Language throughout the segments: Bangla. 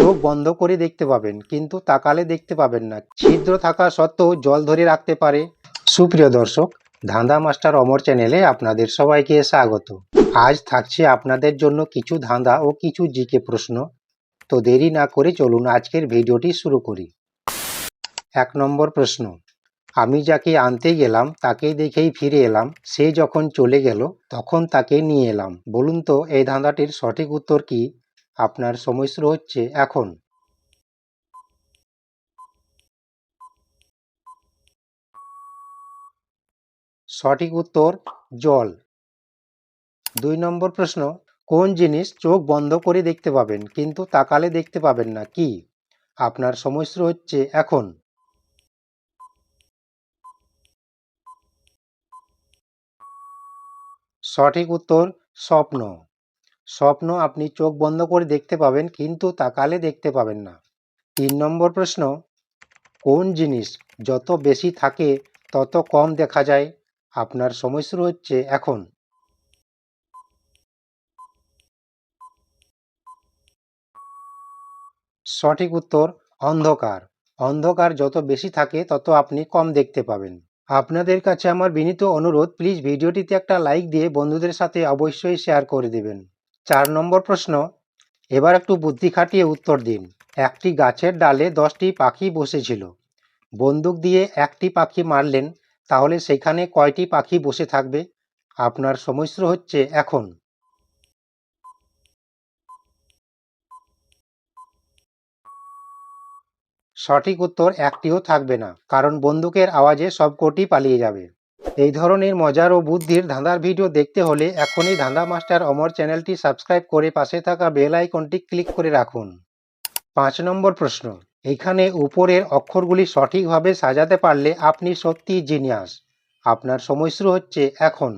চোখ বন্ধ করে দেখতে পাবেন কিন্তু তাকালে দেখতে পাবেন না, ছিদ্র থাকা সত্ত্বেও জল ধরে রাখতে পারে? সুপ্রিয় দর্শক, ধাঁধা মাস্টার অমর চ্যানেলে আপনাদের সবাইকে স্বাগত। আজ থাকছে আপনাদের জন্য কিছু ধাঁধা ও কিছু জিকে প্রশ্ন। তো দেরি না করে চলুন আজকের ভিডিওটি শুরু করি। 1 নম্বর প্রশ্ন, আমি যাকে আনতে গেলাম তাকে দেখেই ফিরে এলাম, সে যখন চলে গেল তখন তাকে নিয়ে এলাম। বলুন তো এই ধাঁধাটির সঠিক উত্তর কি? আপনার সময় শুরু হচ্ছে এখন। সঠিক উত্তর জল। 2 নম্বর প্রশ্ন, কোন জিনিস চোখ বন্ধ করে দেখতে পাবেন কিন্তু তাকালে দেখতে পাবেন না, কি? আপনার সময় শুরু হচ্ছে এখন। সঠিক উত্তর স্বপ্ন। স্বপ্ন আপনি চোখ বন্ধ করে দেখতে পাবেন কিন্তু তাকালে দেখতে পাবেন না। 3 নম্বর প্রশ্ন, কোন জিনিস যত বেশি থাকে তত কম দেখা যায়? আপনার সময় শুরু হচ্ছে এখন। সঠিক উত্তর অন্ধকার। অন্ধকার যত বেশি থাকে তত আপনি কম দেখতে পাবেন। আপনাদের কাছে আমার বিনীত অনুরোধ, প্লিজ ভিডিওটিতে একটা লাইক দিয়ে বন্ধুদের সাথে অবশ্যই শেয়ার করে দেবেন। 4 নম্বর প্রশ্ন, এবার একটু বুদ্ধি খাটিয়ে উত্তর দিন। একটি গাছের ডালে 10টি পাখি বসেছিল, বন্দুক দিয়ে একটি পাখি মারলেন, তাহলে সেখানে কয়টি পাখি বসে থাকবে? আপনার সময় শুরু হচ্ছে এখন। সঠিক উত্তর একটিও থাকবে না, কারণ বন্দুকের আওয়াজে সবকটি পালিয়ে যাবে। এই ধরনের মজার ও বুদ্ধির ধাঁধার ভিডিও দেখতে হলে এখনই ধাঁধা মাস্টার অমর চ্যানেলটি সাবস্ক্রাইব করে পাশে থাকা বেল আইকনটি ক্লিক করে রাখুন। 5 নম্বর প্রশ্ন, এখানে উপরের অক্ষরগুলি সঠিকভাবে সাজাতে পারলে আপনি সত্যিই জিনিয়াস। আপনার সময় শুরু হচ্ছে এখন।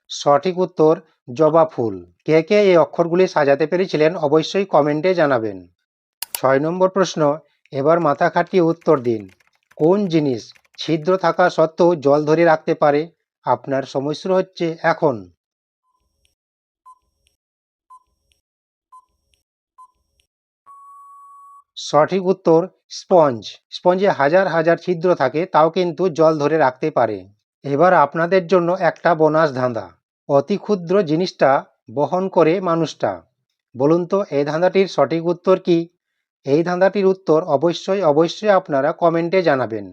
সঠিক উত্তর জবা ফুল। কে কে এই অক্ষরগুলি সাজাতে পেরেছিলেন অবশ্যই কমেন্টে জানাবেন। 6 নম্বর প্রশ্ন, এবার মাথা খাটিয়ে উত্তর দিন। কোন জিনিস ছিদ্র থাকা সত্ত্বেও জল ধরে রাখতে পারে? আপনার সময় শুরু হচ্ছে এখন। সঠিক উত্তর স্পঞ্জ। স্পঞ্জে হাজার হাজার ছিদ্র থাকে, তাও কিন্তু জল ধরে রাখতে পারে। এবার আপনাদের জন্য একটা বোনাস ধাঁধা। অতি ক্ষুদ্র জিনিসটা বহন করে মানুষটা। বলুন তো এই ধাঁধাটির সঠিক উত্তর কি? এই ধাঁধাটির উত্তর অবশ্যই আপনারা কমেন্টে জানাবেন।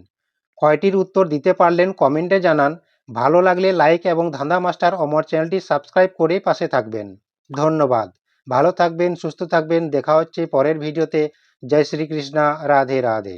কয়টির উত্তর দিতে পারলেন কমেন্টে জানান। ভালো লাগলে লাইক এবং ধাঁধা মাস্টার অমর চ্যানেলটি সাবস্ক্রাইব করে পাশে থাকবেন। ধন্যবাদ। ভালো থাকবেন, সুস্থ থাকবেন। দেখা হচ্ছে পরের ভিডিওতে। জয় শ্রীকৃষ্ণ। রাধে রাধে।